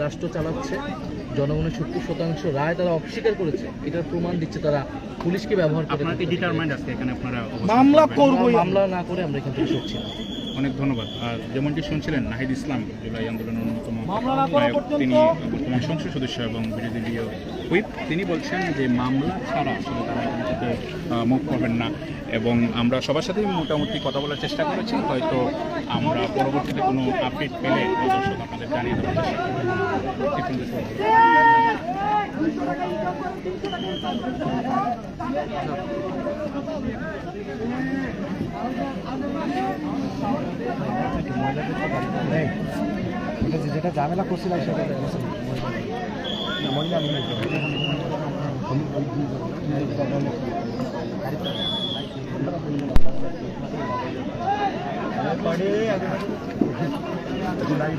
রাষ্ট্র চালাচ্ছে, জনগণের 70% রায় তারা অস্বীকার করেছে, এটার প্রমাণ দিচ্ছে তারা পুলিশকে ব্যবহার করে। মামলা না করে আমরা এখান থেকে সরছি না। অনেক ধন্যবাদ। আর যেমনটি শুনছিলেন, নাহিদ ইসলাম জুলাই আন্দোলনের অন্যতম তিনি বর্তমান সংসদ সদস্য এবং বিরোধী দলীয় হুইপ, তিনি বলছেন যে মামলা ছাড়া আসলে তারা এখান থেকে মুভ করবেন না। এবং আমরা সবার সাথেই মোটামুটি কথা বলার চেষ্টা করেছি, হয়তো আমরা পরবর্তীতে কোনো আপডেট পেলে দর্শক আপনাদের জানিয়ে দেওয়ার চেষ্টা করব। যেটা ঝামেলা করছিলাম সেটা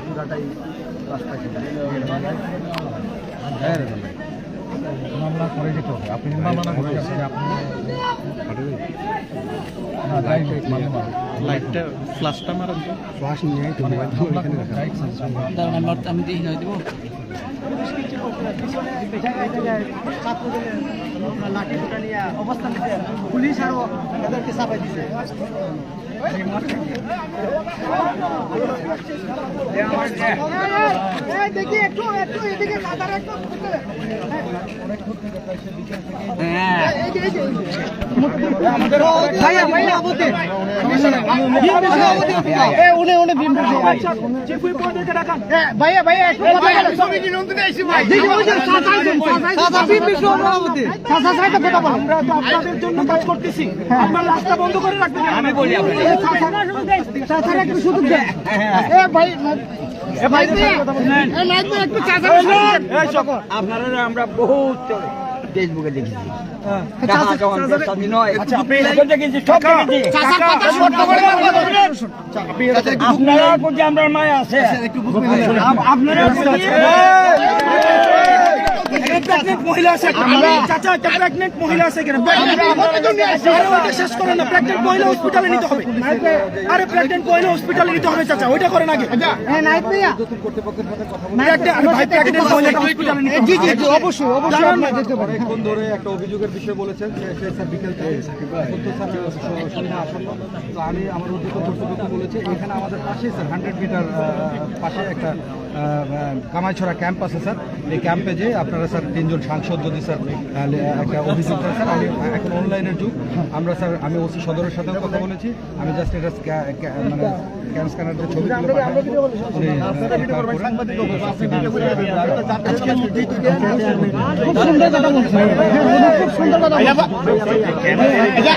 পুরাটাই রাস্তা মামলা করে দিতে হবে। আপনি মামলা করে আপনি লাইটটা ফ্ল্যাশটা মারান তো, ফ্লাশ নিয়ে আমি দেখি না দেবো পুলিশ আরো এদেরকে চাপাই দিছে। দেখি একটু এদিকে আপনাদের জন্য কাজ করতেছি, আপনার রাস্তা বন্ধ করে রাখবেন। আমি বলি আপনারা আমরা বহুত ফেসবুকে দেখেছি, আপনারা প্রতি আমরা মায়া আছে। আপনারা মহিলা আছে, চাচা একটা প্রেগনেন্ট মহিলা আছে, শেষ করেন না। প্রেগনেন্ট মহিলা হসপিটালে নিতে হবে। আরে প্রেগনেন্ট মহিলা হসপিটালে নিতে হবে চাচা, ওইটা করেন আগে। অনেকক্ষণ ধরে একটা অভিযোগের বিষয় বলেছেন যে স্যার বিকেল থেকে সন্ধ্যা আসন্ন, তো আমি আমার উদ্যোগ কর্তৃপক্ষ বলেছে এখানে আমাদের পাশে স্যার 100 মিটার পাশে একটা কামাইছড়া ক্যাম্প আছে স্যার। এই ক্যাম্পে যে আপনারা স্যার 3 জন সাংসদ যদি স্যার একটা অভিযোগ করেন স্যার, আমি এখন অনলাইনের যুগ, আমরা স্যার আমি ওসি সদরের সাথেও কথা বলেছি, আমি জাস্ট এটা মানে স্ক্যানার দিয়ে ছবি তুলে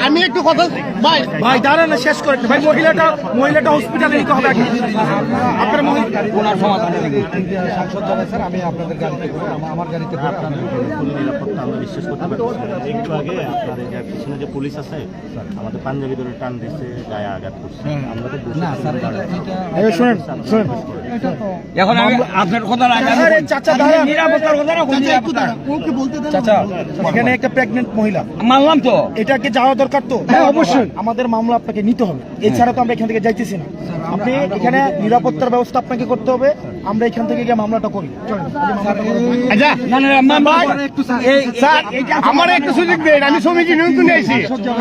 আমি একটু কথা ভাই দাঁড়ান না, শেষ করে ভাই। মহিলাটা হসপিটালে নিতে হবে আপনার ওনার সমাধান সাংসদ যাবে স্যার, আমি আপনাদের গাড়িতে করে আমার গাড়িতে করে নিরাপত্তা আমরা বিশ্বাস করতে পারি। একটু আগে আপনার এই পিছনে যে পুলিশ আছে আমাদের পাঞ্জাবি ধরে টান দিচ্ছে, গায়ে আঘাত করছে। আমরা তো শুনেন এখন আপনার কথা চাচা, এখানে একটা প্রেগনেন্ট মহিলা মানলাম তো, এটাকে যাওয়া দরকার তো। হ্যাঁ অবশ্যই আমাদের মামলা আপনাকে নিতে হবে, এছাড়া তো আমরা এখান থেকে যাইতেছি না। আপনি এখানে নিরাপত্তার ব্যবস্থা আপনাকে করতে হবে, আমরা এখান থেকে গিয়ে মামলাটা করি। আমার একটু সুযোগ দেন, আমি সমিতি নিয়ন্ত্রণে আইছি,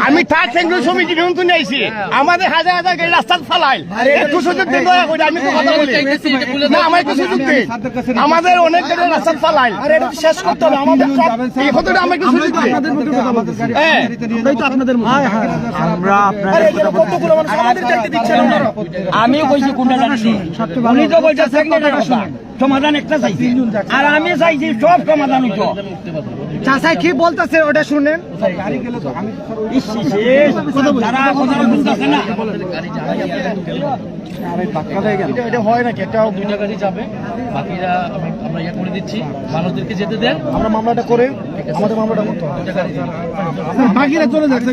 আমি থার্ড সেক্টর সমিতি নিয়ন্ত্রণে আইছি, আমাদের হাজার হাজার গাড়ি রাস্তা ফালাই, একটু সুযোগ দেন দয়া করে, আমি তো কথা বলি না, আমার একটু সুযোগ দেন, আমাদের অনেক গাড়ি রাস্তা ফালাই, আরে এটা শেষ করতে হবে আমাদের। এই কথাটা আমার একটু সুযোগ দেন। আমি কইছি কোনটা জানি, উনি তো বলছে সমাধান একটা চাইছি, আর আমি চাইছি সব সমাধান হইতো। চাচা কি বলতেছে ওটা শুনেন। এটা হয় নাকি? একটা 2টা গাড়ি যাবে, বাকিরা আমরা ইয়ে করে দিচ্ছি, মানুষদেরকে যেতে দেন, আমরা মামলাটা করে আমাদের মামলাটা করতে হবে। 2টা গাড়ি যাবে, বাকিরা চলে যাচ্ছে।